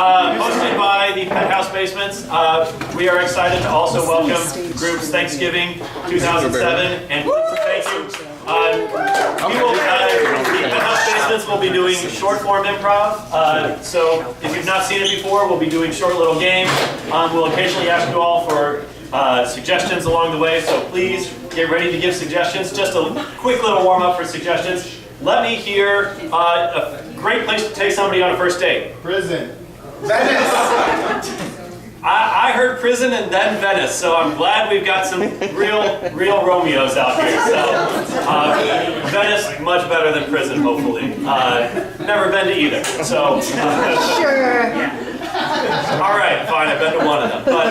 hosted by the Penthouse Basements. We are excited to also welcome groups Thanksgiving 2007 and thank you. The Penthouse Basements will be doing short form improv. So if you've not seen it before, we'll be doing short little games. We'll occasionally ask you all for suggestions along the way, so please get ready to give suggestions. Just a quick little warm up for suggestions. Let me hear a great place to take somebody on a first date. Prison. Venice. I heard prison and then Venice, so I'm glad we've got some real Romeos out here. So Venice, much better than prison, hopefully. Never been to either, so. Sure. All right, fine, I've been to one of them. But,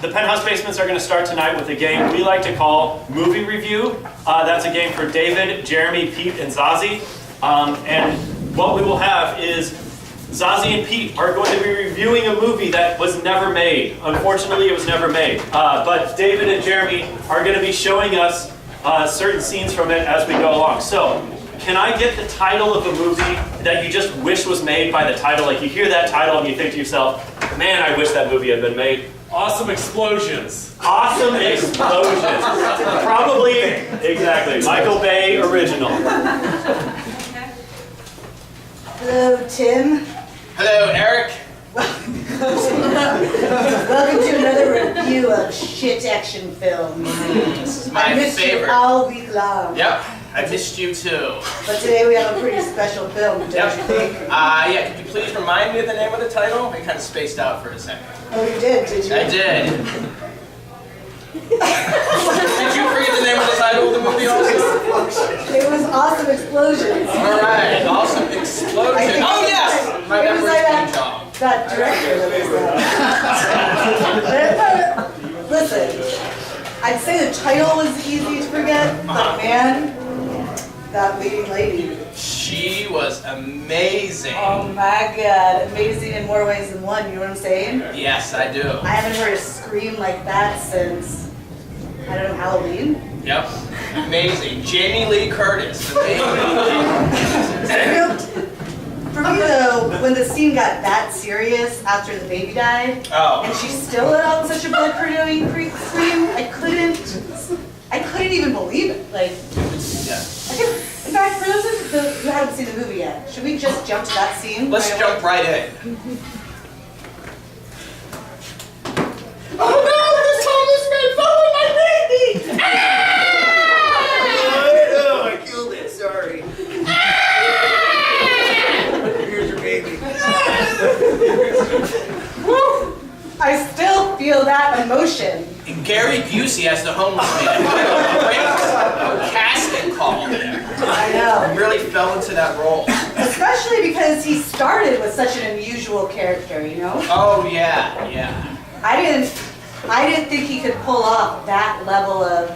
the Penthouse Basements are going to start tonight with a game we like to call Movie Review. That's a game for David, Jeremy, Pete, and Zazie. And what we will have is Zazie and Pete are going to be reviewing a movie that was never made. Unfortunately, it was never made. But David and Jeremy are going to be showing us certain scenes from it as we go along. So, can I get the title of a movie that you just wish was made by the title? Like you hear that title and you think to yourself, man, I wish that movie had been made. Awesome Explosions. Awesome Explosions. Probably, exactly, Michael Bay original. Hello, Tim. Hello, Eric. Welcome to another review of shit action films. This is my I missed favorite. you all week long. Yep, I missed you too. But today we have a pretty special film, don't Yep. you think? Yeah, could you please remind me of the name of the title? I kind of spaced out for a second. Oh, you did you? I did. Did you forget the name of the title of the movie also? It was Awesome Explosions. Alright, Awesome Explosion. Oh yes! My It was memory's like been job. that director that was Listen, I'd say the title was easy to forget, but man, that leading lady. She was amazing. Oh my god, amazing in more ways than one, you know what I'm saying? Yes, I do. I haven't heard a scream like that since, I don't know, Halloween? Yep. Amazing. Jamie Lee Curtis. Amazing. For me though, when the scene got that serious after the baby died, and she still let out such a blood-curdling scream, I couldn't even believe it. Like, Yeah. in fact, for those of you who haven't seen the movie yet, should we just jump to that scene? Let's right jump away? right in. Oh no, the Thomas man followed my baby! Oh, I killed it. Sorry. Here's your baby. Woo! I still feel that emotion. And Gary Busey as the homeless man. Great casting call there. I know. I really fell into that role. Especially because he started with such an unusual character, you know? Oh yeah, yeah. I didn't think he could pull off that level of,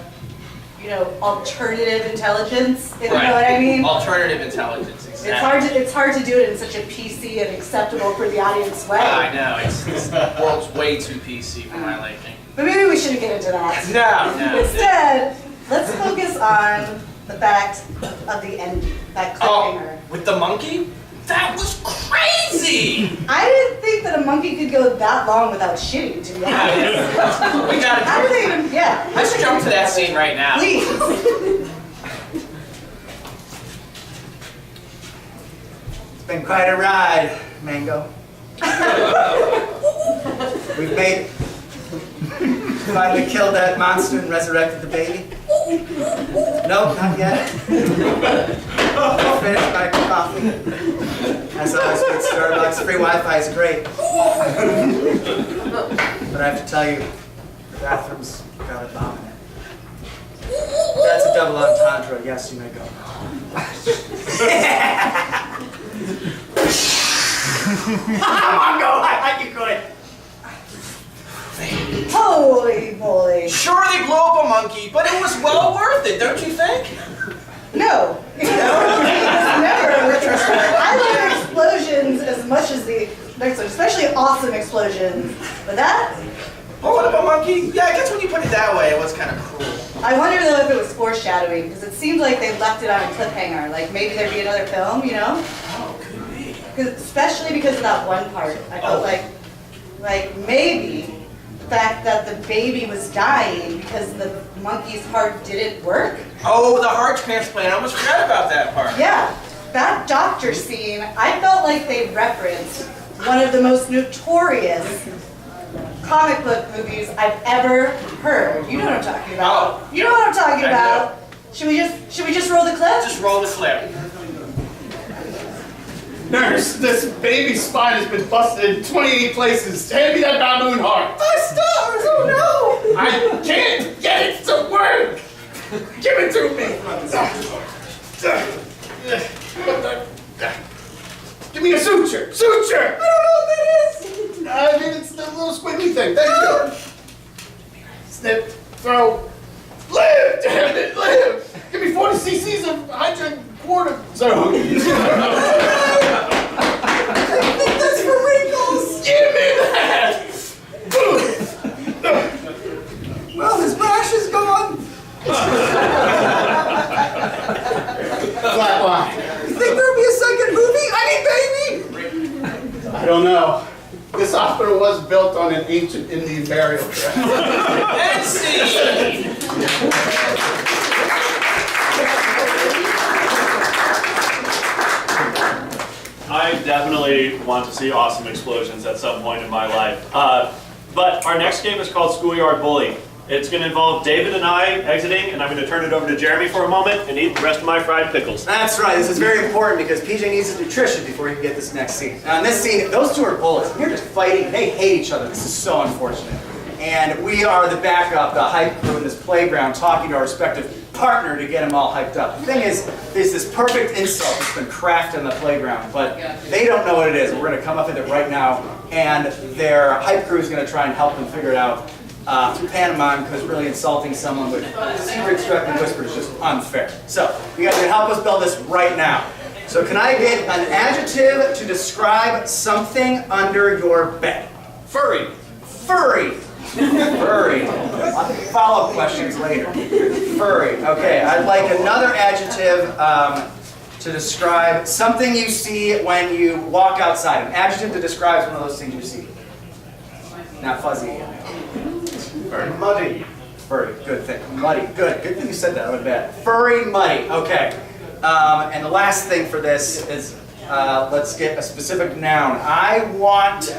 you know, alternative intelligence. You know what I mean? Alternative intelligence, exactly. It's hard to do it in such a PC and acceptable for the audience way. I know, the world's way too PC for my liking. But maybe we shouldn't get into that. No. Instead, let's focus on the fact of the ending, that cliffhanger. With the monkey? That was crazy! I didn't think that a monkey could go that long without shitting, to be honest. We gotta How do they even, yeah. Let's jump to that scene right now. Please. It's been quite a ride, Mango. We've made it. Finally killed that monster and resurrected the baby. Nope, not yet. Finished my coffee. As always, good Starbucks. Free Wi-Fi is great. But I have to tell you, the bathroom's rather dominant. That's a double entendre. Yes, you may go. Come on, go. I like you good. Holy moly. Sure, they blew up a monkey, but it was well worth it, don't you think? No. It was never. I love explosions as much as especially awesome explosions. But that, Blowing up a monkey? Yeah, I guess when you put it that way, it was kind of cruel. I wonder though if it was foreshadowing, because it seemed like they left it on a cliffhanger. Like maybe there'd be another film, you know? Oh, could be. especially because of that one part. I felt like maybe the fact that the baby was dying because the monkey's heart didn't work. Oh, the heart transplant. I almost forgot about that part. Yeah, that doctor scene, I felt like they referenced one of the most notorious comic book movies I've ever heard. You know what I'm talking about. Oh, you know what I'm talking about. Should we just roll the clip? Just roll the clip. Nurse, this baby's spine has been busted in 28 places. Hand me that baboon heart. 5 stars! Oh no! I can't get it to work. Give it to me. Give me a suture. Suture. I don't know what that is. I mean, it's the little squiggly thing. Thank you. Snip. Throw. Live, damn it, live. Give me 40 cc's of hydrocortisone. I think that's for wrinkles! Give me that. Well, his rash is gone. Flatline. You think there'll be a second movie? I mean, baby! I don't know. This hospital was built on an ancient Indian burial ground. And scene. I definitely want to see awesome explosions at some point in my life. But our next game is called Schoolyard Bully. It's going to involve David and I exiting, and I'm going to turn it over to Jeremy for a moment and eat the rest of my fried pickles. That's right, this is very important because PJ needs his nutrition before he can get this next scene. Now in this scene, those two are bullies. They're just fighting, they hate each other. This is so unfortunate. And we are the backup, the hype crew in this playground, talking to our respective partner to get them all hyped up. The thing is, there's this perfect insult that's been crafted on the playground, but they don't know what it is. We're going to come up with it right now, and their hype crew is going to try and help them figure it out through pantomime, because really insulting someone with secret threatening whisper is just unfair. So, you guys can help us build this right now. So can I get an adjective to describe something under your bed? Furry. Furry. Furry. I'll have follow-up questions later. Furry. Okay, I'd like another adjective to describe something you see when you walk outside. An adjective that describes one of those things you see. Not fuzzy. Very muddy. Furry. Good thing. Muddy. Good. Good thing you said that. I would bet. Furry, muddy. Okay. And the last thing for this is let's get a specific noun. I want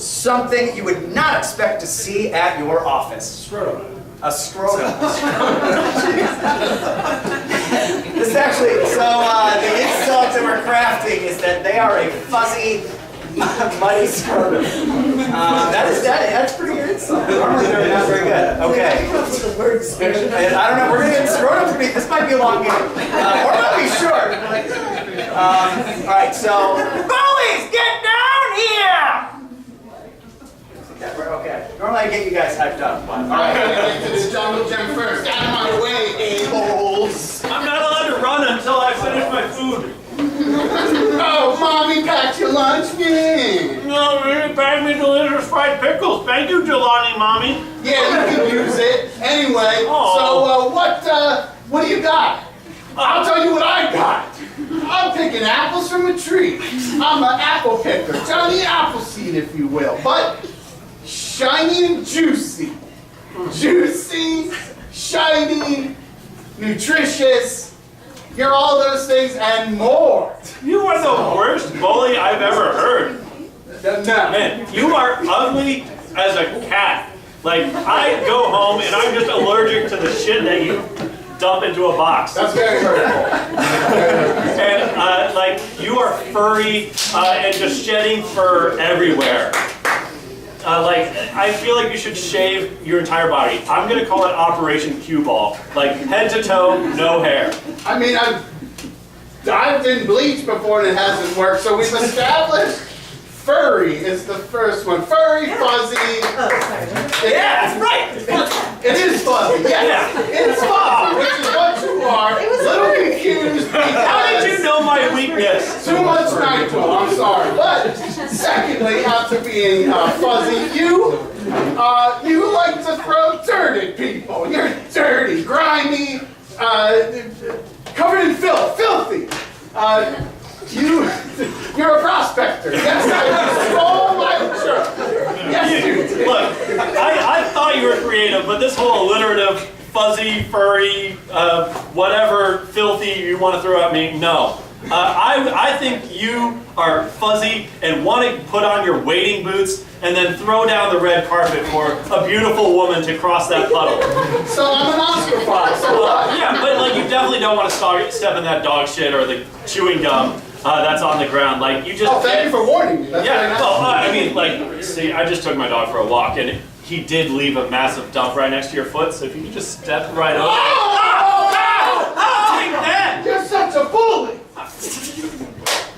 something you would not expect to see at your office. Scrotum. A scrotum. This is actually, so the insult that we're crafting is that they are a fuzzy, muddy scrotum. That's pretty good insult. Normally they're not very good. Okay. And I don't know, we're going to get scrotum. This might be a long game. Or it might be short. Alright, so, bullies, get down here! Okay. Normally I get you guys hyped up. All right, I'm gonna get to this jungle gym first. Out of my way, a-holes. I'm not allowed to run until I finish my food. Oh, mommy packed your lunch. Yeah. No, really packed me delicious fried pickles. Thank you, Jelani, Mommy. Yeah, you can use it. Anyway, Oh. so what do you got? I'll tell you what I got. I'm picking apples from a tree. I'm an apple picker, Johnny Appleseed, if you will. But shiny and juicy. Juicy, shiny, nutritious. You're all those things and more. You are the worst bully I've ever heard. No. Man, you are ugly as a cat. Like, I go home and I'm just allergic to the shit that you dump into a box. That's very hurtful. And, like, you are furry and just shedding fur everywhere. I feel like you should shave your entire body. I'm gonna call it Operation Cue Ball. Like, head to toe, no hair. I mean, I've been bleached before and it hasn't worked, so we've established furry is the first one. Furry, fuzzy. Yeah, that's right! It is fuzzy, yes. It's fuzzy, which is what you are. Little confused. How did you know my weakness? Too much NyQuil, I'm sorry. But secondly, after being fuzzy, you like to throw dirt at people. You're dirty, grimy, covered in filth, filthy. You're a prospector. Yes, I stole my insurance. Yes, you did. Look, I thought you were creative, but this whole alliterative, fuzzy, furry, whatever filthy you want to throw at me, no. I think you are fuzzy and want to put on your wading boots and then throw down the red carpet for a beautiful woman to cross that puddle. So I'm an Oscar prize. So what? Yeah, but like you definitely don't want to step in that dog shit or the chewing gum that's on the ground. Like you just. Oh, thank you for warning me. That's very Yeah, nice. well, I mean, like, see, I just took my dog for a walk and he did leave a massive dump right next to your foot. So if you could just step right over. Take that! You're such a bully.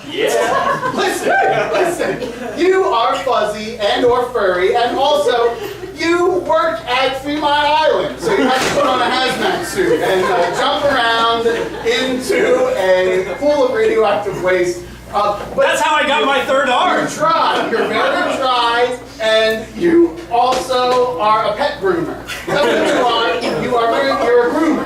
Yeah. Listen, you are fuzzy and or furry, and also you work at 3 Mile Island, so you have to put on a hazmat suit and jump around into a pool of radioactive waste. But That's how I got my third arm. you're dry, you're very dry, and you also are a pet groomer. That's what you are. You're a groomer.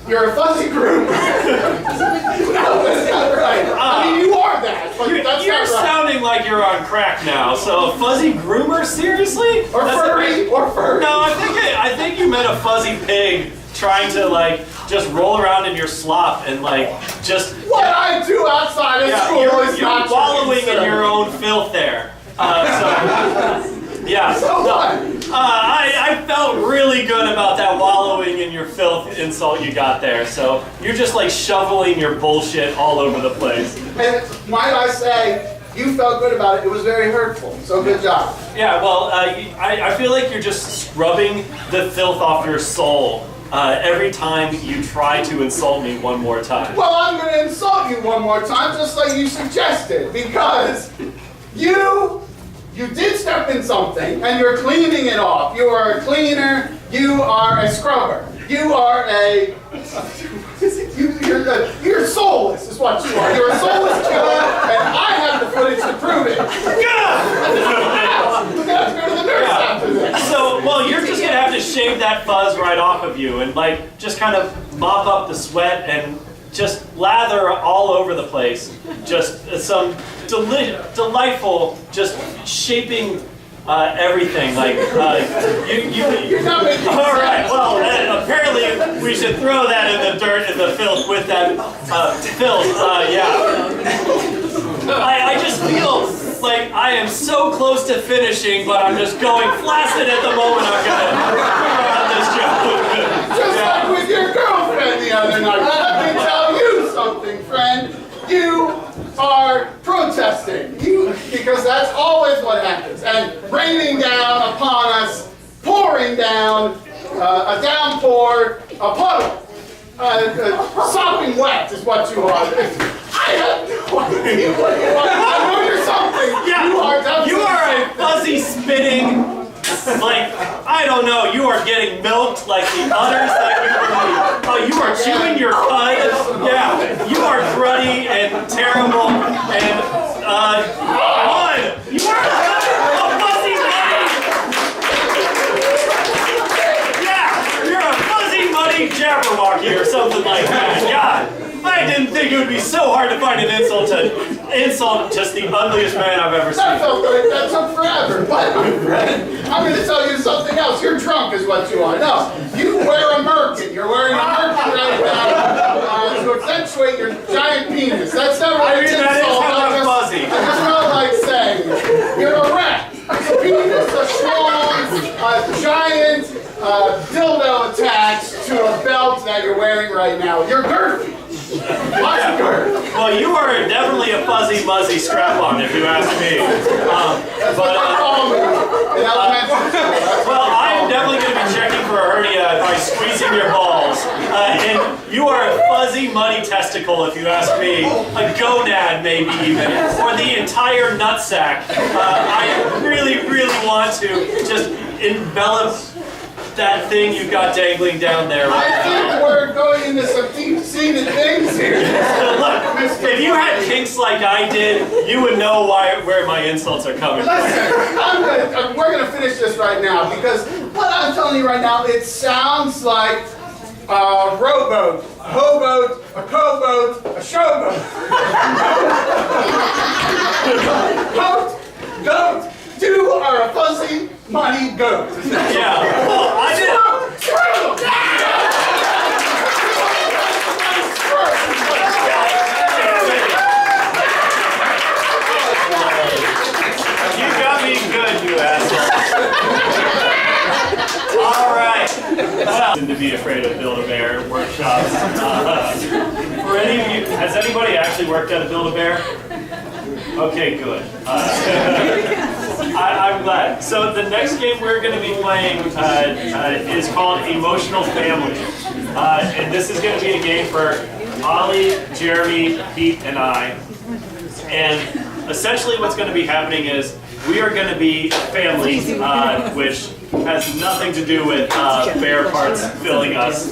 You're a fuzzy groomer. No, that's not right. I mean, you are that, but that's You're not right. sounding like you're on crack now. So a fuzzy groomer, seriously? Or furry, or furry. No, I think you meant a fuzzy pig trying to like just roll around in your slop and like just. What I do outside of Yeah, school is you're not wallowing in your own filth there. Yeah. So what? I felt really good about that wallowing in your filth insult you got there. So you're just like shoveling your bullshit all over the place. And might I say, you felt good about it. It was very hurtful. So good job. Yeah, well, I feel like you're just scrubbing the filth off your soul every time you try to insult me one more time. Well, I'm going to insult you one more time, just like you suggested, because you did step in something, and you're cleaning it off. You are a cleaner. You are a scrubber. You are a... You're soulless, is what you are. You're a soulless killer, and I have the footage to prove it. We're gonna have to go to the nurse after this. So, well, you're just gonna have to shave that fuzz right off of you and like just kind of mop up the sweat and just lather all over the place. Just some delightful, just shaping everything. Like You're not making All right. sense. Well, apparently we should throw that in the dirt and the filth with that filth. Yeah. I just feel like I am so close to finishing, but I'm just going flaccid at the moment. I'm gonna run this joke. Just like with your girlfriend the other night. Let me tell you something, friend. You are protesting. Because that's always what happens. And raining down upon us, pouring down, a downpour, a puddle. Sopping wet is what you are. I have no idea what you are. I know you're something. Yeah, you are a fuzzy spitting. Like, I don't know, you are getting milked like the udders that you are chewing your cud. Yeah, you are cruddy and terrible and, you are a fuzzy muddy. Yeah, you're a fuzzy muddy Jabberwocky or something like that. God. I didn't think it would be so hard to find an insult to insult just the ugliest man I've ever That seen. felt good. That took forever. But my friend, I'm going to tell you something else. You're drunk is what you are. No, you wear a merkin. You're wearing a merkin right now to accentuate your giant penis. That's never I an mean, that is insult. how I'm fuzzy. I just felt like saying it. You're a rat. A penis, a strong, giant dildo attached to a belt that you're wearing right now. You're girthy. Lots of girth. Well, you are definitely a fuzzy muzzy strap-on, if you ask me. But in elementary school. Well, I'm definitely going to be checking for a hernia by squeezing your balls. And you are a fuzzy, muddy testicle, if you ask me. A gonad, maybe even, or the entire nutsack. I really, really want to just envelop that thing you've got dangling down there right I now. think we're going into some deep-seated things here. Look, if you had kinks like I did, you would know where my insults are coming from. Listen, we're gonna finish this right now because what I'm telling you right now, it sounds like a rowboat, a hoboat, a co-boat, a showboat. To be afraid of Build-A-Bear workshops. For any of you, has anybody actually worked at a Build-A-Bear? Okay, good. I'm glad. So the next game we're going to be playing is called Emotional Family. And this is going to be a game for Ollie, Jeremy, Pete, and I. And essentially what's going to be happening is we are going to be a family, which has nothing to do with bear parts filling us.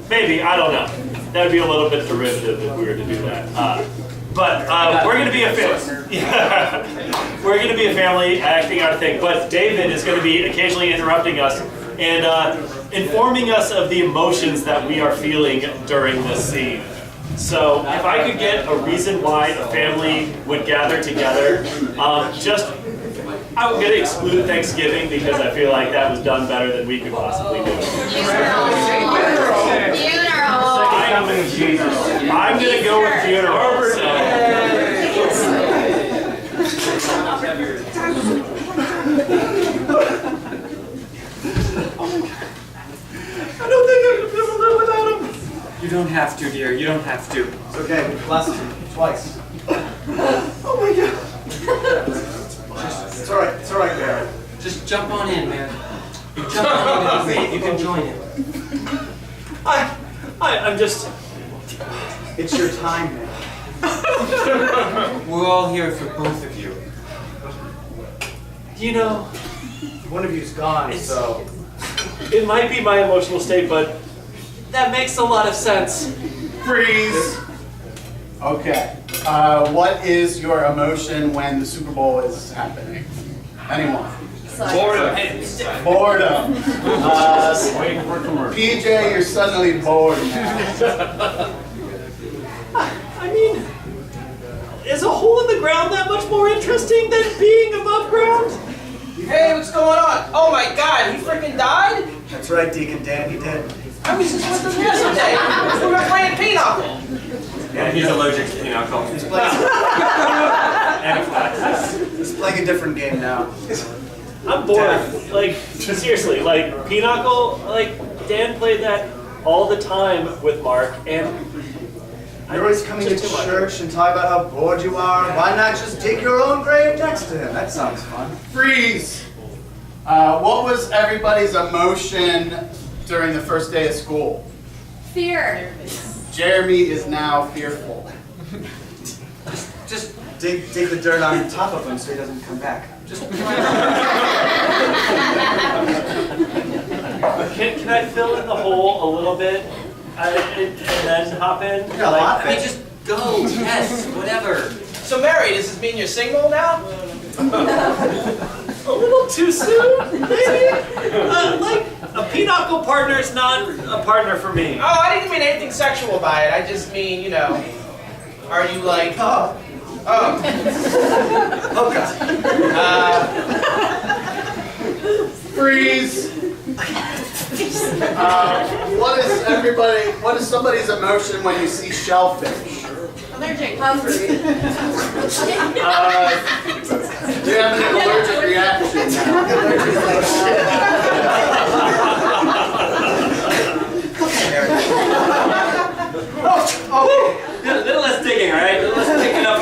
Maybe, I don't know. That would be a little bit derivative if we were to do that. But we're going to be a family. We're going to be a family acting our thing. But David is going to be occasionally interrupting us and informing us of the emotions that we are feeling during this scene. So if I could get a reason why a family would gather together, I'm going to exclude Thanksgiving because I feel like that was done better than we could possibly do. I'm going to go with funeral. I don't think I can be able to live without him. You don't have to, dear. You don't have to. It's okay, we blessed you twice. Oh my God. It's all right, Barry. Just jump on in, man. You jump on in with me. You can join him. I'm just... It's your time, man. We're all here for both of you. You know, One of you's gone, so... it might be my emotional state, but that makes a lot of sense. Freeze. Okay. What is your emotion when the Super Bowl is happening? Anyone? Boredom. Boredom. PJ, you're suddenly bored now. I mean, is a hole in the ground that much more interesting than being above ground? Hey, what's going on? Oh my God, he freaking died? That's right, Deacon Dan, he did. I was just with him yesterday. We were playing pinochle. Yeah, he's allergic to pinochle. He's playing, Anaphylaxis. he's playing a different game now. I'm bored. Like, seriously, like, Pinochle, like, Dan played that all the time with Mark, and... You're always coming to Just too much. church and talk about how bored you are. Why not just dig your own grave next to him? That sounds fun. Freeze. What was everybody's emotion during the first day of school? Fear. Jeremy is now fearful. Just dig the dirt on top of him so he doesn't come back. Can I fill in the hole a little bit and then hop in? Yeah, a lot. I mean, just go. Yes, whatever. So Mary, does this mean you're single now? A little too soon, maybe? Like, a Pinochle partner is not a partner for me. Oh, I didn't mean anything sexual by it. I just mean, you know, are you like... Oh, Oh, okay. Freeze. What is somebody's emotion when you see shellfish? Allergic. Hungry. Do you have an allergic reaction Oh, A little less digging, all right? A little less picking up.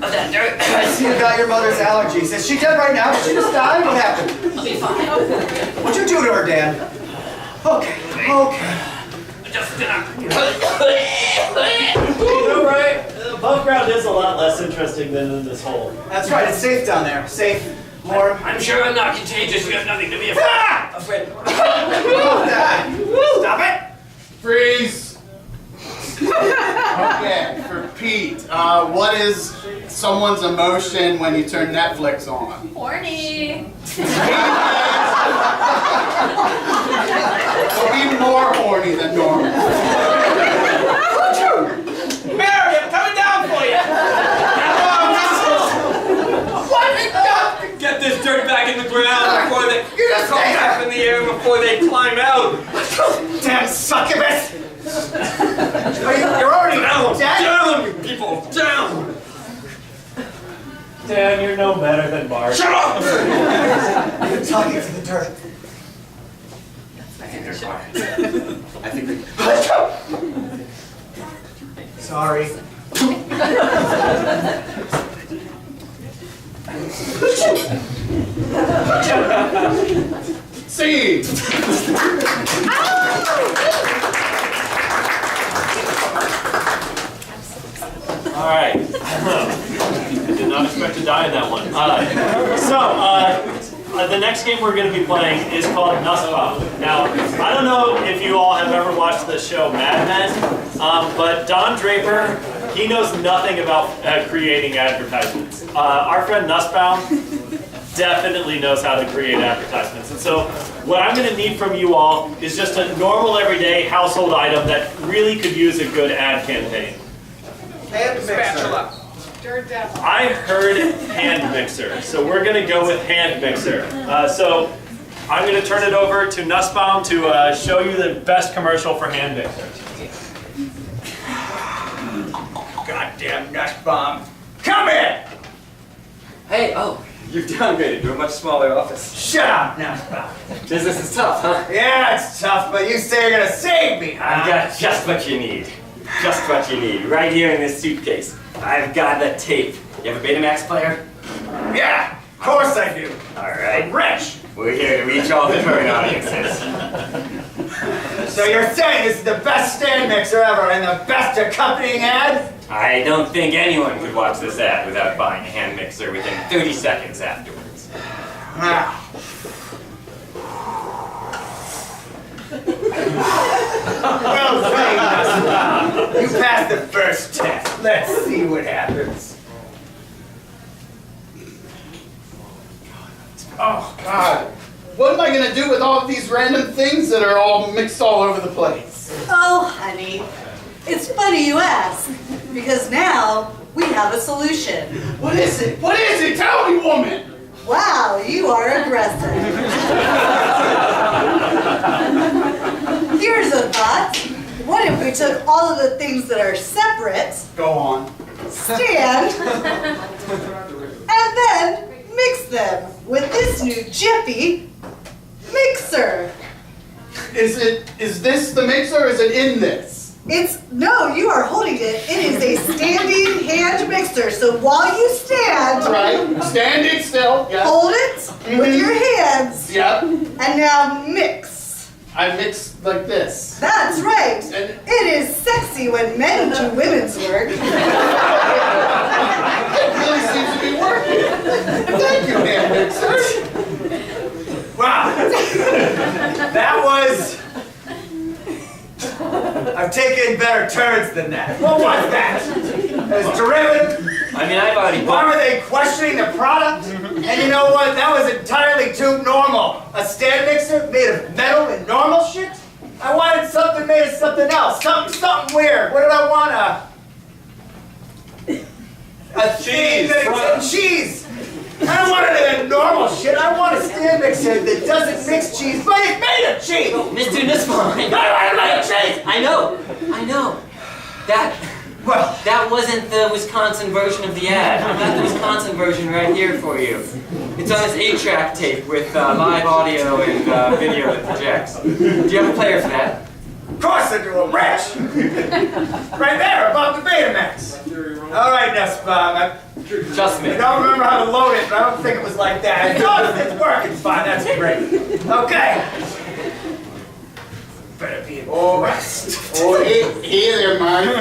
Of that dirt. I see you got your mother's allergies. Is she dead right now? Did she just die? What happened? I'll be fine. What'd you do to her, Dan? Okay. Just You know, right? Above ground is a lot less interesting than in this hole. That's right. It's safe down there. Safe. Warm. I'm sure I'm not contagious. You have nothing to be afraid of. Stop it! Freeze. Okay, for Pete, what is someone's emotion when you turn Netflix on? Horny. Will be more horny than normal. Mary, I'm coming down for you. Get this dirt back in the ground before they go up in the air before they climb out. Damn succubus! You're already Down, dead? down, you people, down. Dan, you're no better than Bart. Shut up! You're talking to the dirt. I think they're fine. I think we... Sorry. See. All right. I did not expect to die in that one. The next game we're going to be playing is called Nussbaum. Now, I don't know if you all have ever watched the show Mad Men, but Don Draper, he knows nothing about creating advertisements. Our friend Nussbaum definitely knows how to create advertisements. And so what I'm going to need from you all is just a normal everyday household item that really could use a good ad campaign. Hand Spatula. I heard hand mixer, so we're going to go with hand mixer. So I'm going to turn it over to Nussbaum to show you the best commercial for hand mixer. Goddamn Nussbaum. Come in! Hey, oh, you've downgraded to a much smaller office. Shut up, Nussbaum. Business is tough, huh? Yeah, it's tough, but you say you're gonna save me, huh? I've got just what you need. Just what you need, right here in this suitcase. I've got the tape. You have a Betamax player? Yeah, of course I do. All right. Rich. We're here to reach all the current audiences. So you're saying this is the best stand mixer ever and the best accompanying ad? I don't think anyone could watch this ad without buying a hand mixer within 30 seconds afterwards. Wow. Well played, Nussbaum. You passed the first test. Let's see what happens. Oh, God. What am I going to do with all of these random things that are all mixed all over the place? Oh, honey, it's funny you ask, because now we have a solution. What is it? What is it? Tell me, woman! Wow, you are aggressive. Here's a thought. What if we took all of the things that are separate, Go on. stand, and then mix them with this new Jiffy mixer? Is this the mixer or is it in this? No, you are holding it. It is a standing hand mixer. So while you stand, Right. Standing still. Yep. hold it with your hands, Yep. and now mix. I mix like this. That's right. And It is sexy when men do women's work. it really seems to be working. Thank you, hand mixer. Wow. That was... I've taken better turns than that. What was that? It was derivative. I mean, I've already Why bought... were they questioning the product? And you know what? That was entirely too normal. A stand mixer made of metal and normal shit? I wanted something made of something else. Something weird. What did I want? A cheese. Cheese. I don't want any of that normal shit. I want a stand mixer that doesn't mix cheese, but it's made of cheese. Mr. Nussbaum, I know. That wasn't the Wisconsin version of the ad. I've got the Wisconsin version right here for you. It's on this 8-track tape with live audio and video that projects. Do you have a player for that? Of course I do, a wretch. Right there, above the Betamax. All right, Nussbaum. Just I me. don't remember how to load it, but I don't think it was like that. It does. It's working fine. That's great. Okay. Better be impressed. Hey there, Martha.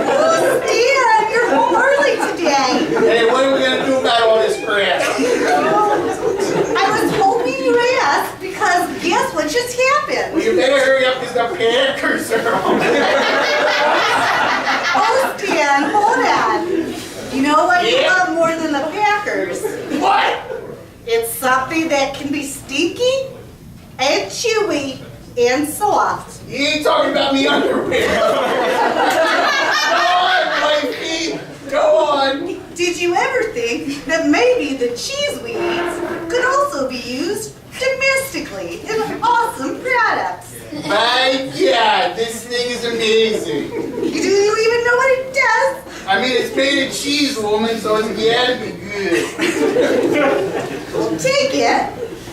Oh, Stan, you're home early today. Hey, what are we going to do about all this crap? I was hoping you would ask because guess what just happened? Well, you better hurry up because the Packers are on. Oh, Stan, hold on. You know what you love more than the Packers? What? It's something that can be stinky and chewy and soft. You ain't talking about me underwear. Go on, wifey. Go on. Did you ever think that maybe the cheese we eat could also be used domestically in awesome products? My God, this thing is amazing. Do you even know what it does? I mean, it's made of cheese, woman, so it's gotta be Take it.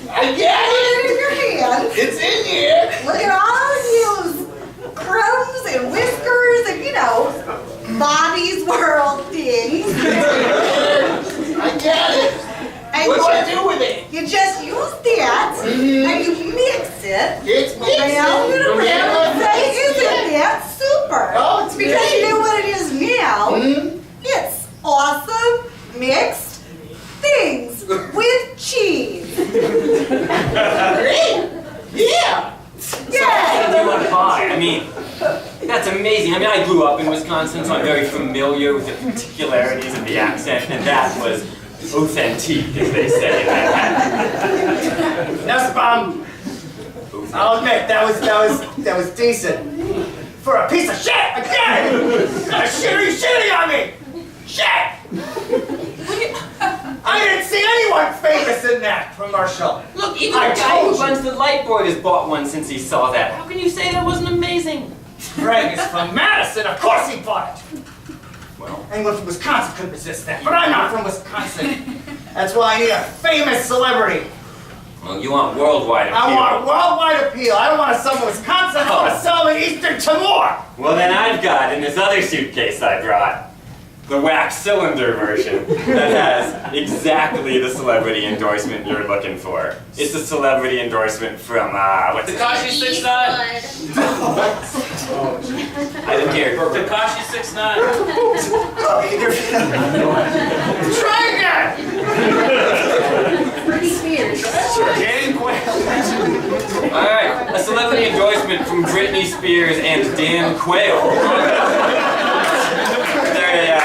I get Put it. it in your hand. It's in here. Look at all these crumbs and whiskers and, Bobby's World things. I get it. And What do I do with it? You just use that and you mix it. It's Round and around and say, isn't that super? Oh, it's Because great. you know what it is now? It's awesome mixed things with cheese. Great. Yeah. What do you want to buy? I mean, that's amazing. I mean, I grew up in Wisconsin, so I'm very familiar with the particularities of the accent, and that was authentique, as they say in Manhattan. Now, I'll admit that was decent. For a piece of shit again! Shitty on me! Shit! I didn't see anyone famous in that commercial. Look, even I the guy who told you. runs the light board has bought one since he saw that. How can you say that wasn't amazing? Greg is from Madison, of course he bought it. Well, Anyone from Wisconsin could resist that, but I'm not from Wisconsin. That's why I need a famous celebrity. well, you want worldwide appeal. I want worldwide appeal. I don't want to sell them in Wisconsin. I want to sell them in Eastern Timor. Well, then I've got in this other suitcase I brought the wax cylinder version that has exactly the celebrity endorsement you're looking for. It's a celebrity endorsement from what's it? Takashi 6ix9ine. I don't care. Takashi 6ix9ine. Try again. Britney Spears. Dan Quayle. All right, a celebrity endorsement from Britney Spears and Dan Quayle.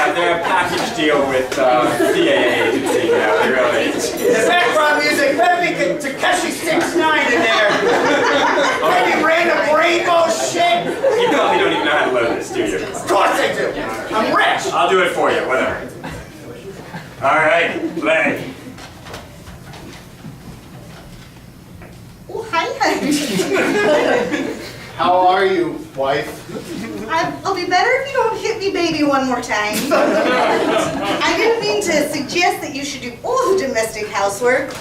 They're a package deal with CAA agency now. They really. The background music, better be Takashi 6ix9ine in there. Maybe random rainbow shit. You probably don't even know how to load this, do you? Of course I do. I'm rich. I'll do it for you, whatever. All right, play. Oh, hi, honey. How are you, wife? I'll be better if you don't hit me, baby, one more time. I didn't mean to suggest that you should do all the domestic housework.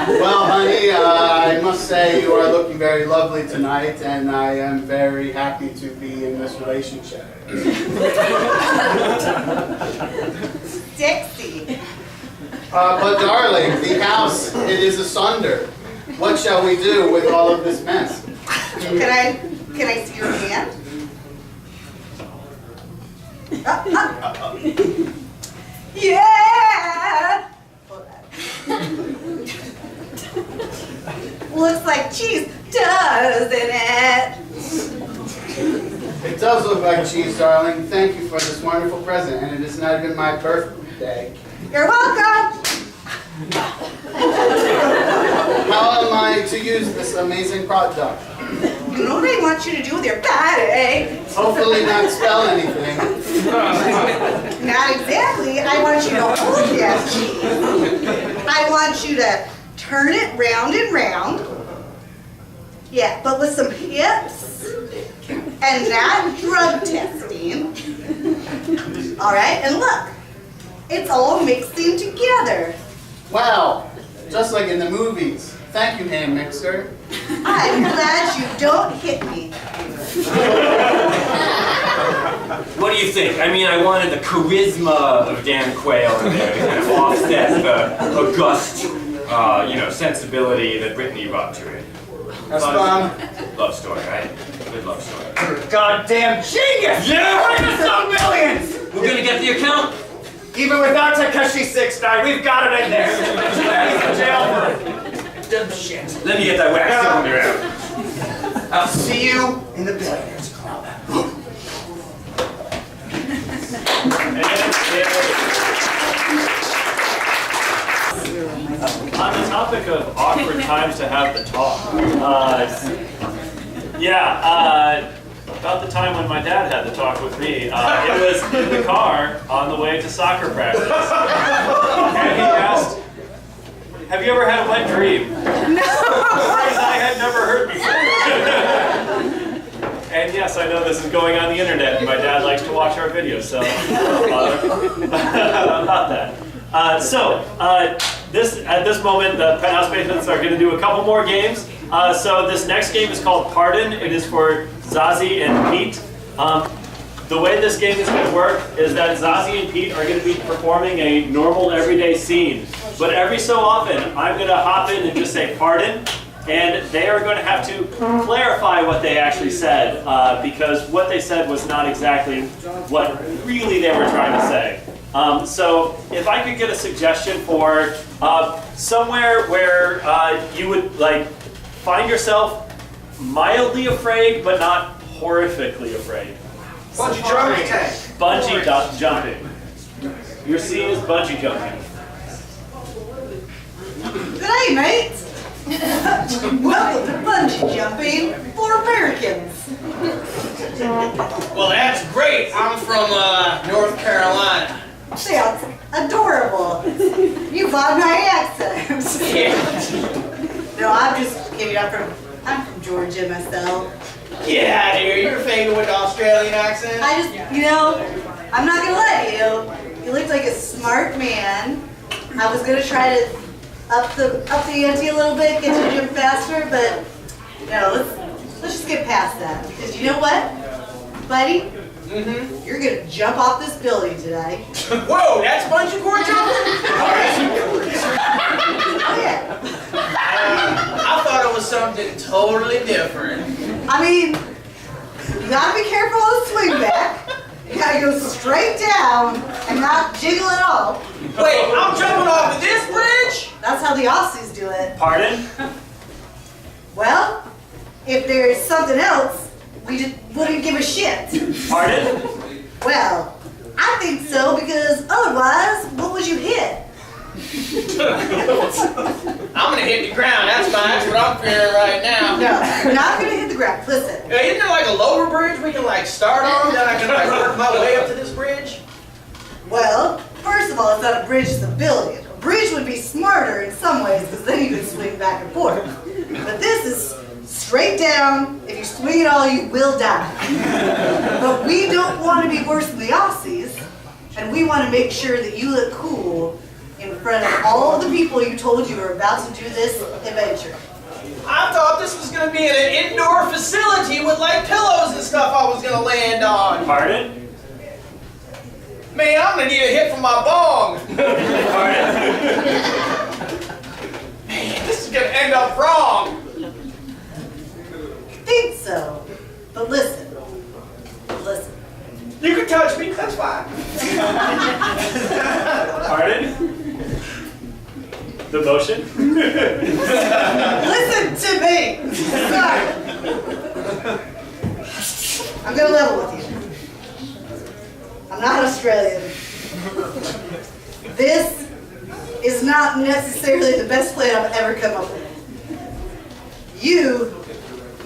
Well, honey, I must say you are looking very lovely tonight, and I am very happy to be in this relationship. Sexy. But darling, the house, it is asunder. What shall we do with all of this mess? Can I see your hand? Yeah! Looks like cheese, doesn't it? It does look like cheese, darling. Thank you for this wonderful present, and it is not even my birthday. You're welcome! How am I to use this amazing product? You know what I want you to do with your body? Hopefully not spell anything. Not exactly. I want you to hold that cheese. I want you to turn it round and round. Yeah, but with some hips and not drug testing. All right, and look, it's all mixing together. Wow, just like in the movies. Thank you, hand mixer. I'm glad you don't hit me. What do you think? I mean, I wanted the charisma of Dan Quayle in there to kind of offset the august, sensibility that Brittany brought to it. Love story, right? Good love story. You're a goddamn genius! Yeah! Bring us some millions! We're gonna get the account. Even without Takashi 6ix9ine, we've got it in there. He's in jail for dumb shit. Let me get that wax cylinder out. I'll see you in the Billionaires Club. On the topic of awkward times to have the talk, about the time when my dad had the talk with me, it was in the car on the way to soccer practice. And he asked, have you ever had a wet dream? No! As I had never heard before. And yes, Yes, I know this is going on the internet. My dad likes to watch our videos, so about that. At this moment, the Penthouse Basements are going to do a couple more games. So this next game is called Pardon. It is for Zazie and Pete. The way this game is going to work is that Zazie and Pete are going to be performing a normal everyday scene. But every so often, I'm going to hop in and just say pardon, and they are going to have to clarify what they actually said, because what they said was not exactly what really they were trying to say. So if I could get a suggestion for somewhere where you would like find yourself mildly afraid, but not horrifically afraid. Bungee jumping. Bungee jumping. Your scene is bungee jumping. Good day, mates. Welcome to bungee jumping for Americans. Well, that's great. I'm from North Carolina. Sounds adorable. You love my accent. No, I'm just kidding. I'm from Georgia myself. Get out of here. You're fading with the Australian accent. I just, I'm not gonna let you. You looked like a smart man. I was gonna try to up the ante a little bit, get you to jump faster, but let's just get past that. Because you know what, buddy? You're gonna jump off this building today. Whoa, that's bungee cord jumping? Oh yeah. I thought it was something totally different. I mean, you gotta be careful of the swing back. You gotta go straight down and not jiggle at all. Wait, I'm jumping off of this bridge? That's how the Aussies do it. Pardon? Well, if there's something else, we just wouldn't give a shit. Pardon? Well, I think so, because otherwise, what would you hit? I'm gonna hit the ground. That's what I'm fearing right now. No, you're not gonna hit the ground. Listen. Isn't there like a lower bridge we can like start on, then I can like work my way up to this bridge? Well, first of all, it's not a bridge, it's a building. A bridge would be smarter in some ways, because then you can swing back and forth. But this is straight down. If you swing at all, you will die. But we don't want to be worse than the Aussies, and we want to make sure that you look cool in front of all the people you told you were about to do this adventure. I thought this was gonna be in an indoor facility with like pillows and stuff I was gonna land on. Pardon? Man, I'm gonna need a hit from my bong. Pardon? Man, this is gonna end up wrong. I think so. But listen. You can touch me, that's fine. Pardon? The motion? Listen to me! Sorry. I'm gonna level with you. I'm not Australian. This is not necessarily the best plan I've ever come up with. You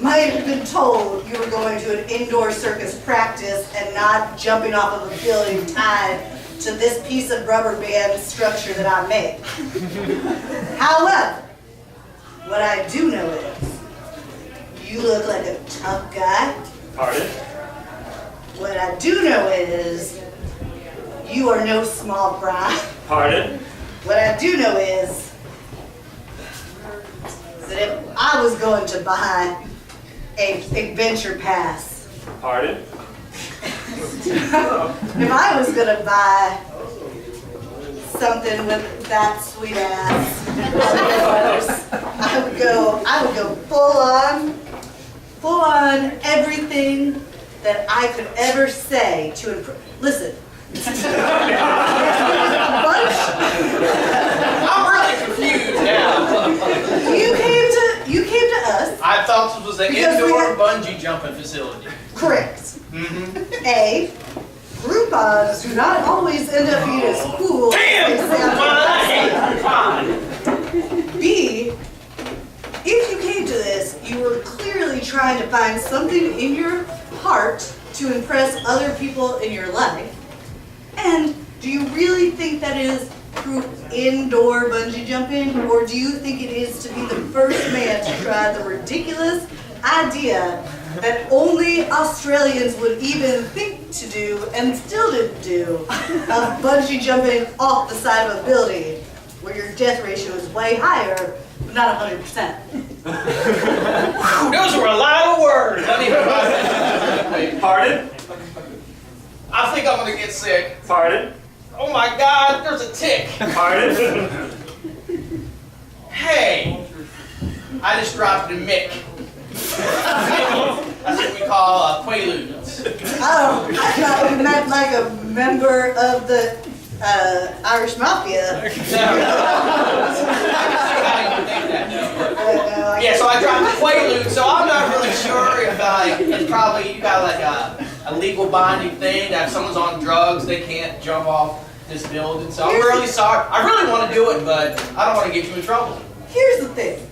might have been told you were going to an indoor circus practice and not jumping off of a building tied to this piece of rubber band structure that I made. However, what I do know is, you look like a tough guy. Pardon? What I do know is, you are no small fry. Pardon? What I do know is that if I was going to buy a adventure pass, Pardon? if I was going to buy something with that sweet ass of yours, I would go full on everything that I could ever say to improve. Listen. I'm really confused now. You came to us. I thought this was an Because we indoor had- bungee jumping facility. Correct. A, Groupons do not always end up being as cool Damn! as they say on the Groupon! B, if you came to this, you were clearly trying to find something in your heart to impress other people in your life. And do you really think that is through indoor bungee jumping, or do you think it is to be the first man to try the ridiculous idea that only Australians would even think to do and still didn't do, of bungee jumping off the side of a building where your death ratio is way higher, but not 100%. Those were a lot of words. I need to write that. Pardon? I think I'm gonna get sick. Pardon? Oh my God, there's a tick. Pardon? Hey, I just dropped a mick. That's what we call quaaludes. Oh, I thought you meant like a member of the Irish Mafia. Yeah, so I dropped a quaalude, so I'm not really sure if it's probably, you got like a legal binding thing that if someone's on drugs, they can't jump off this building. So I'm really sorry. I really want to do it, but I don't want to get you in trouble. Here's the thing.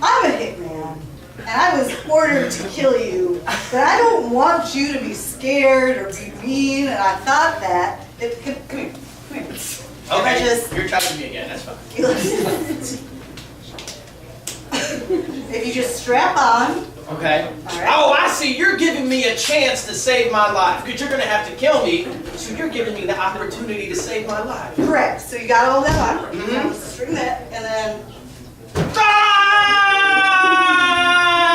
I'm a hitman, and I was ordered to kill you, but I don't want you to be scared or be mean, and I thought that. Come here. Okay, you're touching me again, that's fine. If you just strap on. Okay. All right. Oh, I see. You're giving me a chance to save my life because you're going to have to kill me. So you're giving me the opportunity to save my life. Correct. So you got all that on. Now string that, and then.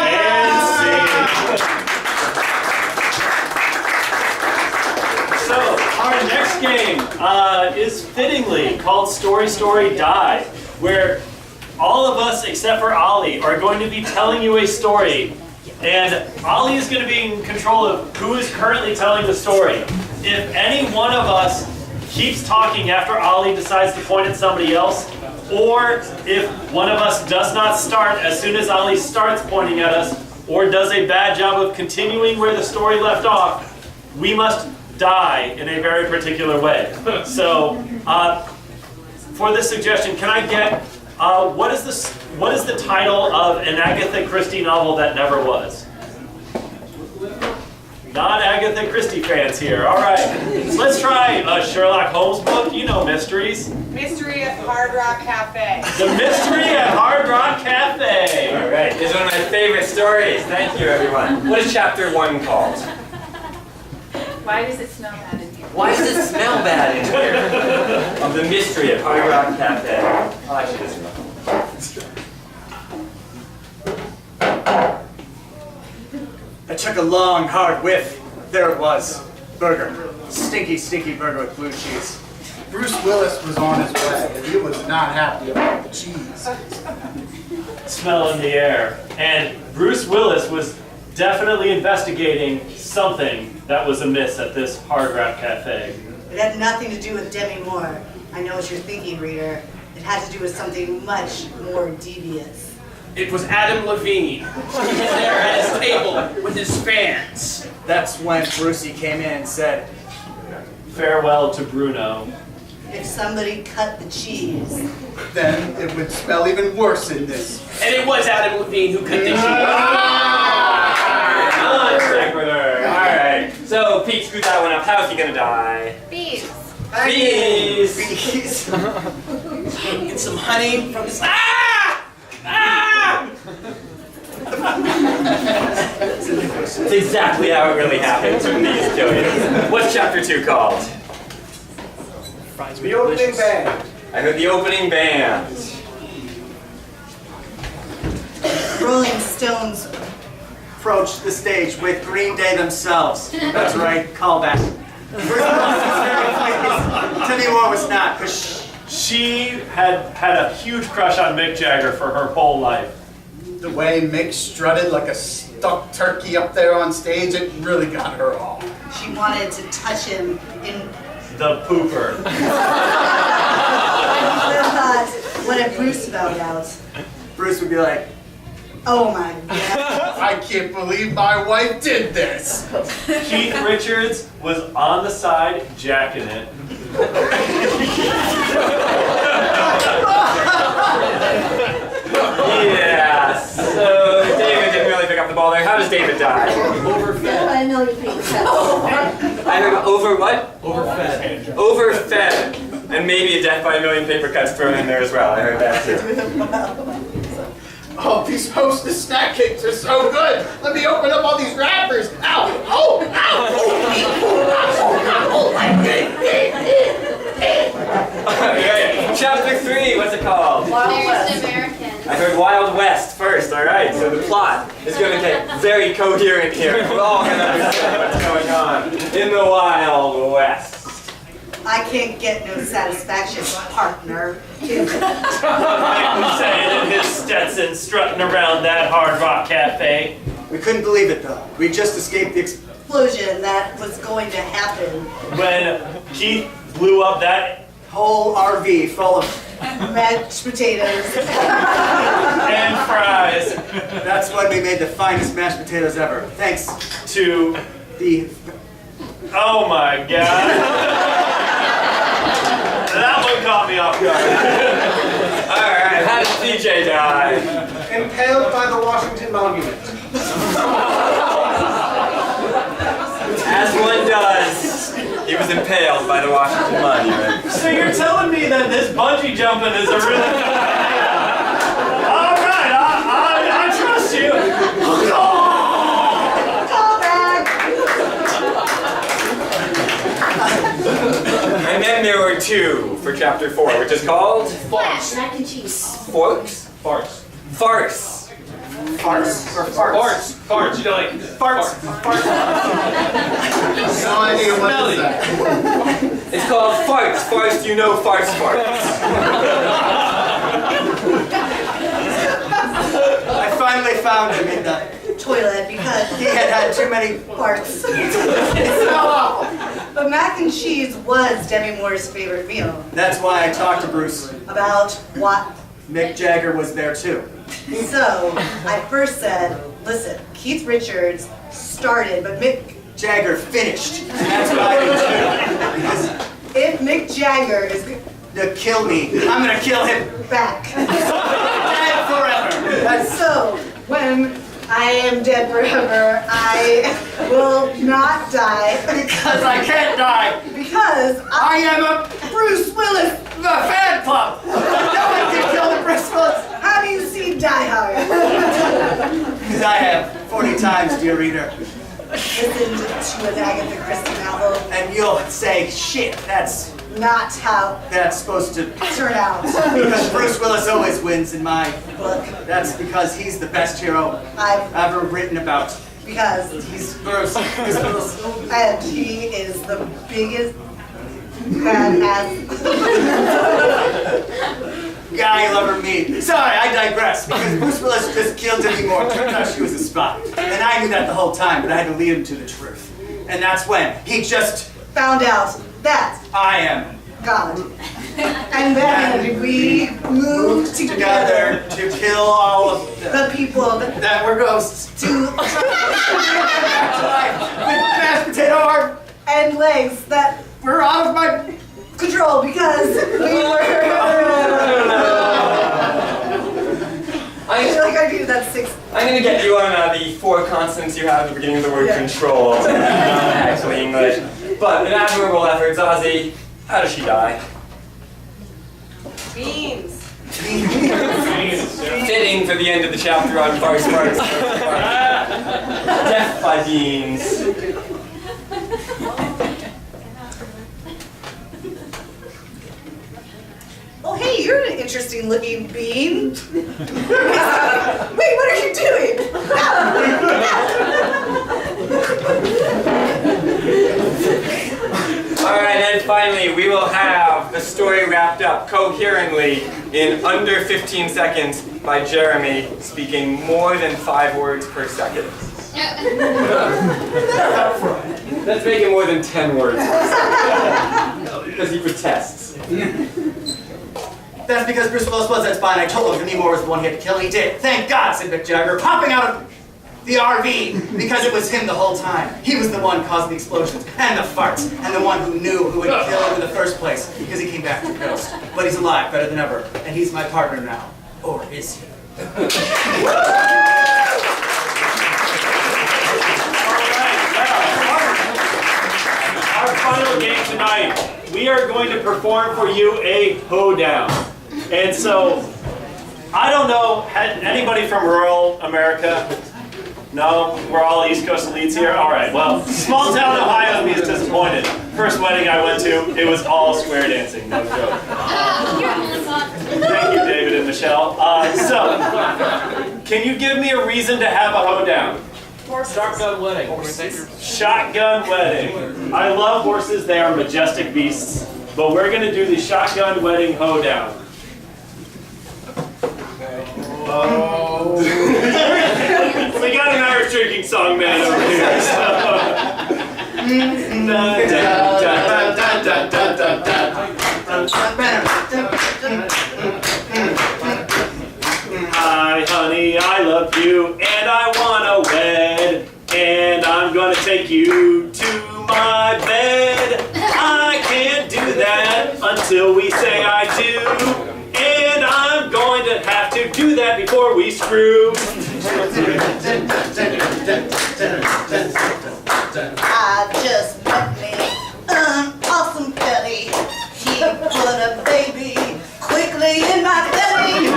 And scene. So, our next game is fittingly called Story, Story, Die, where all of us except for Ollie are going to be telling you a story, and Ollie is going to be in control of who is currently telling the story. If any one of us keeps talking after Ollie decides to point at somebody else, or if one of us does not start as soon as Ollie starts pointing at us, or does a bad job of continuing where the story left off, we must die in a very particular way. So, for this suggestion, can I get what is the title of an Agatha Christie novel that never was? Not Agatha Christie fans here. All right, let's try a Sherlock Holmes book. You know mysteries. Mystery at Hard Rock Cafe. The Mystery at Hard Rock Cafe. All right, this is one of my favorite stories. Thank you, everyone. What is chapter 1 called? Why does it smell bad in here? Why does it smell bad in here? Of the Mystery at Hard Rock Cafe. Oh, actually, this one. I took a long, hard whiff. There it was. Burger. Stinky, stinky burger with blue cheese. Bruce Willis was on his way, and he was not happy about the cheese. Smell in the air. And Bruce Willis was definitely investigating something that was amiss at this Hard Rock Cafe. It had nothing to do with Demi Moore. I know what you're thinking, reader. It had to do with something much more devious. It was Adam Levine. He was there at his table with his fans. That's when Brucey came in and said, Farewell to Bruno. If somebody cut the cheese. Then it would smell even worse in this. And it was Adam Levine who cut the cheese. Non sequitur. All right. So Pete screwed that one up. How's he gonna die? Bees. Bees. bees. Get some honey from his. Ah! That's exactly how it really happened when bees kill you. What's chapter 2 called? The opening band. I heard the opening band. Rolling Stones. Approached the stage with Green Day themselves. That's right, callback. Demi Moore was not, because She had a huge crush on Mick Jagger for her whole life. The way Mick strutted like a stuck turkey up there on stage, it really got her all. She wanted to touch him in. The pooper. What if Bruce found out? Bruce would be like, Oh my God. I can't believe my wife did this. Keith Richards was on the side jacking it. Yeah. So David didn't really pick up the ball there. How does David die? I know you think so. I heard over what? Overfed. Overfed. And maybe a death by a million paper cuts thrown in there as well. I heard that too. Oh, these Hostess snack cakes are so good. Let me open up all these wrappers. Ow! Oh! Ow! Oh! Alright, chapter 3, what's it called? There's American. I heard Wild West first, alright, so the plot is going to get very coherent here. We're all going to understand what's going on in the Wild West. I can't get no satisfaction, partner. Like we saying in his Stetson strutting around that Hard Rock Cafe. We couldn't believe it though. We just escaped the Explosion that was going to happen. When Keith blew up that whole RV full of. Mashed potatoes. and fries That's when we made the finest mashed potatoes ever. Thanks to, the. oh my god. That one caught me off guard. Alright, how did CJ die? Impaled by the Washington Monument. As one does. He was impaled by the Washington Monument. So you're telling me that this bungee jumping is a really good idea? All right, I trust you. Call back. And then there were 2 for chapter 4, which is called Flash, mac and cheese. Forks? Farts. Farce. Farts or farts? Farts, you know, like farts. No idea what is that. It's called farts. Farce, you know farce farts. I finally found him in the. Toilet because He had too many. farts. It's so awful. But mac and cheese was Demi Moore's favorite meal. That's why I talked to Bruce. About what? Mick Jagger was there too. So I first said, listen, Keith Richards started, but Mick, Jagger finished. And that's what I did too. Because if Mick Jagger is to kill me, I'm gonna kill him back. dead forever. That's So when I am dead forever, I will not die because I can't die. because I am a Bruce Willis. the fan club. No one can kill the Bruce Willis. Have you seen Die Hard? Because I have 40 times, dear reader. Listened to an Agatha Christie novel. And you'll say, shit, that's Not how supposed to. turn out. Because Bruce Willis always wins in my Book. That's because he's the best hero I've ever written about. because He's Bruce. He's Bruce. and he is the biggest badass. Guy you'll ever meet. Sorry, I digress. Because Bruce Willis just killed Demi Moore. Turned out she was a spy. And I knew that the whole time, but I had to lead him to the truth. And that's when he just. Found out that I am. God. And then we moved together To kill all of the people that were ghosts. to Back to life with mashed potato arm. and legs that We're out of my. control because we were. I feel like I do that 6. I'm going to get you on the 4 consonants you have at the beginning of the word Yeah. control. Actually English. But an admirable effort, Zazie. How does she die? Beans. Fitting for the end of the chapter on farce farts. Death by beans. Oh, hey, you're an interesting looking bean. Wait, what are you doing? Alright, and finally, we will have the story wrapped up coherently in under 15 seconds by Jeremy speaking more than 5 words per second. Let's make it more than 10 words per second. Because he protests. That's because Bruce Willis was that spy, and I told him Demi Moore was the one he had to kill, and he did. Thank God, said Mick Jagger, popping out of the RV, because it was him the whole time. He was the one causing the explosions, and the farts, and the one who knew who would kill him in the first place, because he came back to the ghost. But he's alive, better than ever, and he's my partner now. Or is he? Our final game tonight, we are going to perform for you a hoedown. And so, I don't know, had anybody from rural America? No? We're all East Coast elites here? All right, well, small town Ohio me is disappointed. First wedding I went to, it was all square dancing, no joke. Thank you, David and Michelle. So, can you give me a reason to have a hoedown? Shotgun wedding. Shotgun wedding. I love horses, they are majestic beasts, but we're gonna do the shotgun wedding hoedown. Oh. We got an Irish drinking song man over here. Hi, honey, I love you, and I wanna wed, and I'm gonna take you to my bed. I can't do that until we say I do, and I'm going to have to do that before we screw. I just met me an awesome belly. He put a baby quickly in my belly.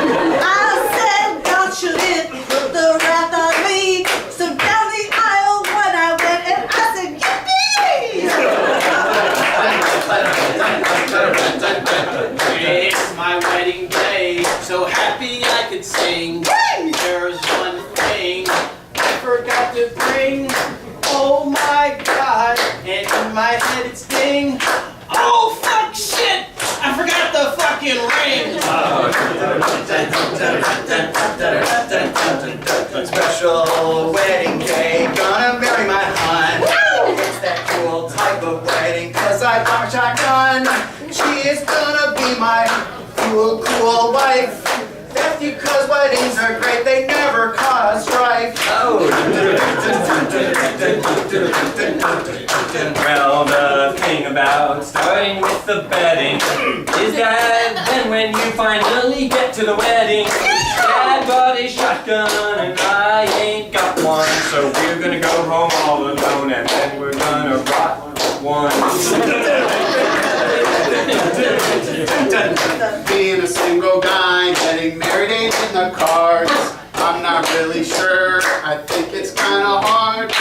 I said, God, should it put the wrath on me? So down the aisle when I went and I said, yippee! It's my wedding day, so happy I could sing. There's one thing I forgot to bring. Oh my God, and in my head it's ding. Oh fuck shit, I forgot the fucking ring. Special wedding cake, gonna marry my hun. It's that cool type of wedding, cause I bought a shotgun. She is gonna be my cool, cool wife. That's because weddings are great, they never cause strife. Well, the thing about starting with the bedding is that then when you finally get to the wedding, Dad bought a shotgun and I ain't got one, so we're gonna go home all alone and then we're gonna rock one. Being a single guy, getting married ain't in the cards. I'm not really sure, I think it's kinda hard.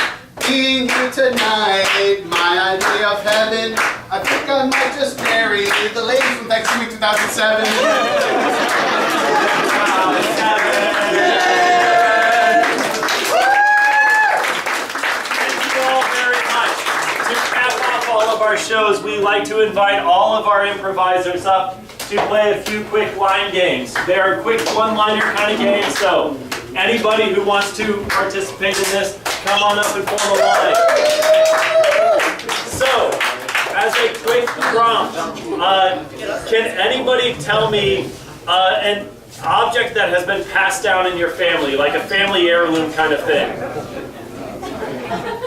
Being here tonight, my idea of heaven, I think I might just marry the lady from Thanksgiving 2007. All of our shows, we like to invite all of our improvisers up to play a few quick line games. They are quick one-liner kind of games, so anybody who wants to participate in this, come on up and form a line. So, as a quick prompt, can anybody tell me an object that has been passed down in your family, like a family heirloom kind of thing?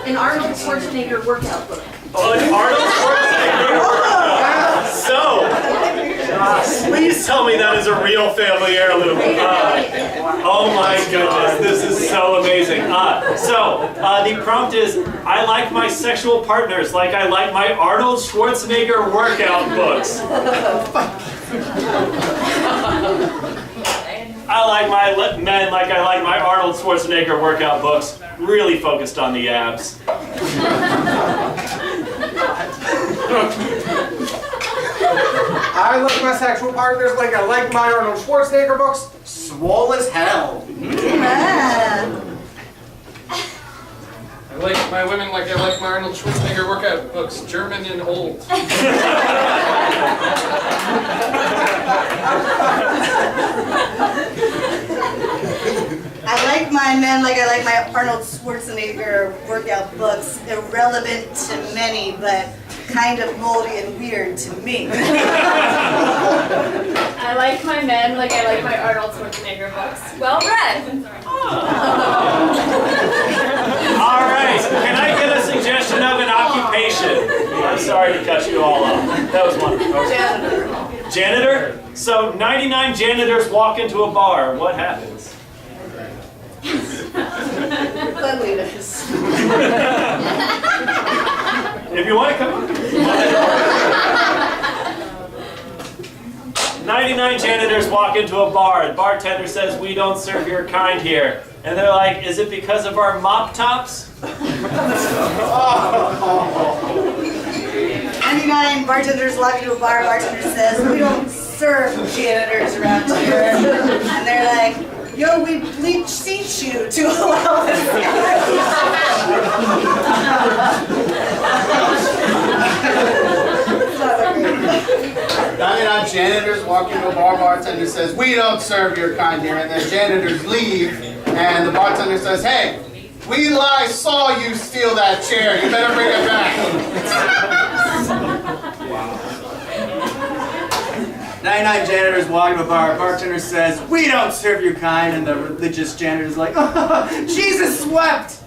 An Arnold Schwarzenegger workout book. Oh, an Arnold Schwarzenegger. So, please tell me that is a real family heirloom. Oh my goodness, this is so amazing. The prompt is, I like my sexual partners like I like my Arnold Schwarzenegger workout books. I like my men like I like my Arnold Schwarzenegger workout books. Really focused on the abs. I like my sexual partners like I like my Arnold Schwarzenegger books, swole as hell. I like my women like I like my Arnold Schwarzenegger workout books, German and old. I like my men like I like my Arnold Schwarzenegger workout books. Irrelevant to many, but kind of moldy and weird to me. I like my men like I like my Arnold Schwarzenegger books. Well read. All right, can I get a suggestion of an occupation? I'm sorry to cut you all off. That was one. Janitor. Janitor? So 99 janitors walk into a bar. What happens? Cleanliness. If you want to come. 99 99 janitors walk into a bar. The bartender says, "We don't serve your kind here." And they're like, "Is it because of our mop tops?" 99 bartenders walk into a bar. Bartender says, "We don't serve janitors around here." And they're like, "Yo, we bleach seat you to allow us." 99 janitors walk into a bar. Bartender says, "We don't serve your kind here." And the janitors leave, and the bartender says, "Hey, we saw you steal that chair. You better bring it back." 99 janitors walk into a bar. Bartender says, "We don't serve your kind." And the religious janitor's like, "Oh, Jesus swept."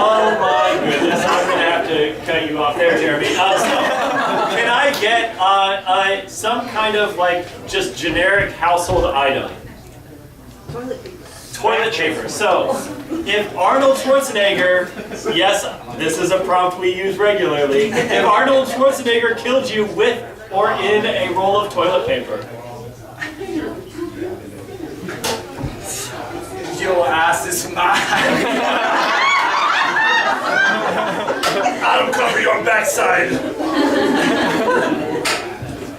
Oh my goodness, I'm going to have to cut you off there, Jeremy. So, can I get some kind of like just generic household item? Toilet paper. So, if Arnold Schwarzenegger, yes, this is a prompt we use regularly, if Arnold Schwarzenegger killed you with or in a roll of toilet paper. Your ass is mine. I'll cover your backside.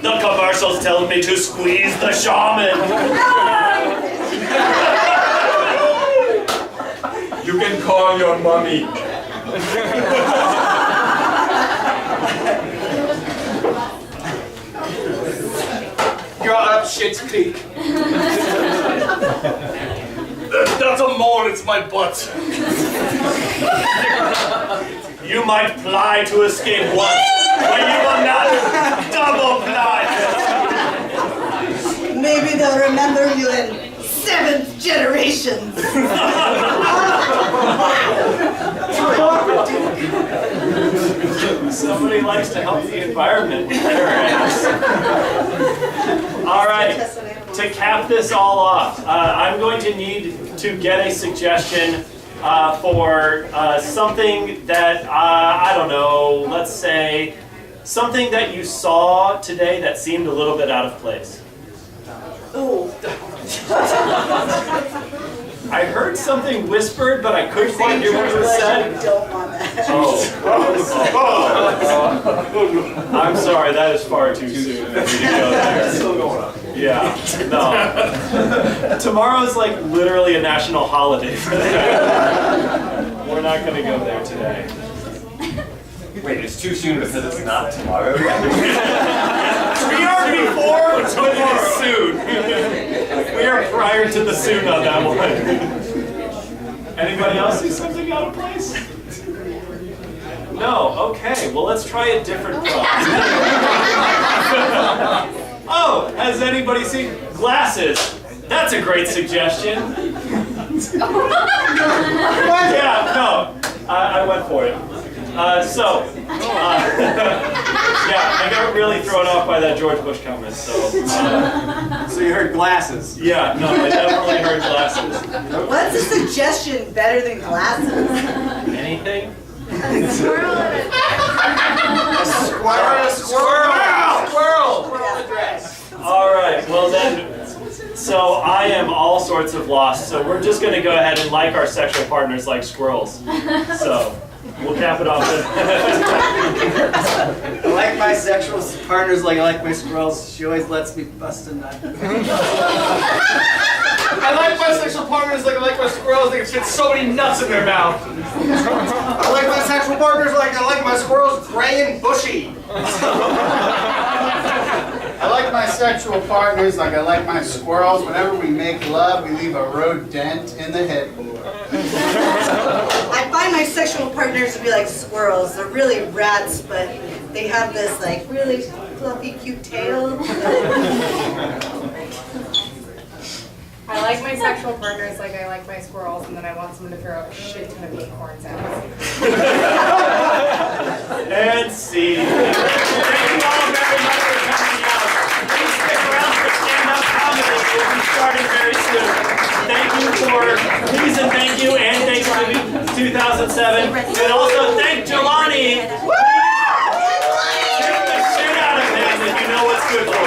The commercials tell me to squeeze the shaman. You can call your mommy. You're up shit's creek. That's a mole, it's my butt. You might fly to escape once, but you will not double fly. Maybe they'll remember you in 7th generations. Somebody likes to help the environment with their ass. All right, to cap this all off, I'm going to need to get a suggestion for something that, I don't know, let's say, something that you saw today that seemed a little bit out of place. Ooh. I heard something whispered, but I couldn't quite hear what was said. I don't want that. Oh. I'm sorry, that is far too soon for me to go there. Still going on. Yeah, no. Tomorrow's like literally a national holiday for them. We're not going to go there today. Wait, it's too soon because it's not tomorrow. We are before, but it is soon. We are prior to the soon on that one. Anybody else see something out of place? No, okay, well let's try a different prop. Oh, has anybody seen glasses? That's a great suggestion. Yeah, no, I went for it. Yeah, I got really thrown off by that George Bush comment, so. So you heard glasses. Yeah, no, I definitely heard glasses. What's a suggestion better than glasses? Anything? Squirrel and Squirrel! All right, well then, so I am all sorts of lost, so we're just going to go ahead and like our sexual partners like squirrels. So, we'll cap it off there. I like my sexual partners like I like my squirrels. She always lets me bust a nut. I like my sexual partners like I like my squirrels. They can fit so many nuts in their mouth. I like my sexual partners like I like my squirrels gray and bushy. I like my sexual partners like I like my squirrels. Whenever we make love, we leave a road dent in the headboard. I find my sexual partners to be like squirrels. They're really rats, but they have this like really fluffy, cute tail. I like my sexual partners like I like my squirrels, and then I want someone to throw a shit ton of acorns at us. And see. Thank you all very much for coming out. Please stick around for stand-up comedy. We'll be starting very soon. Thank you please and thank you, and Thanksgiving 2007. And also thank Jelani. Good luck.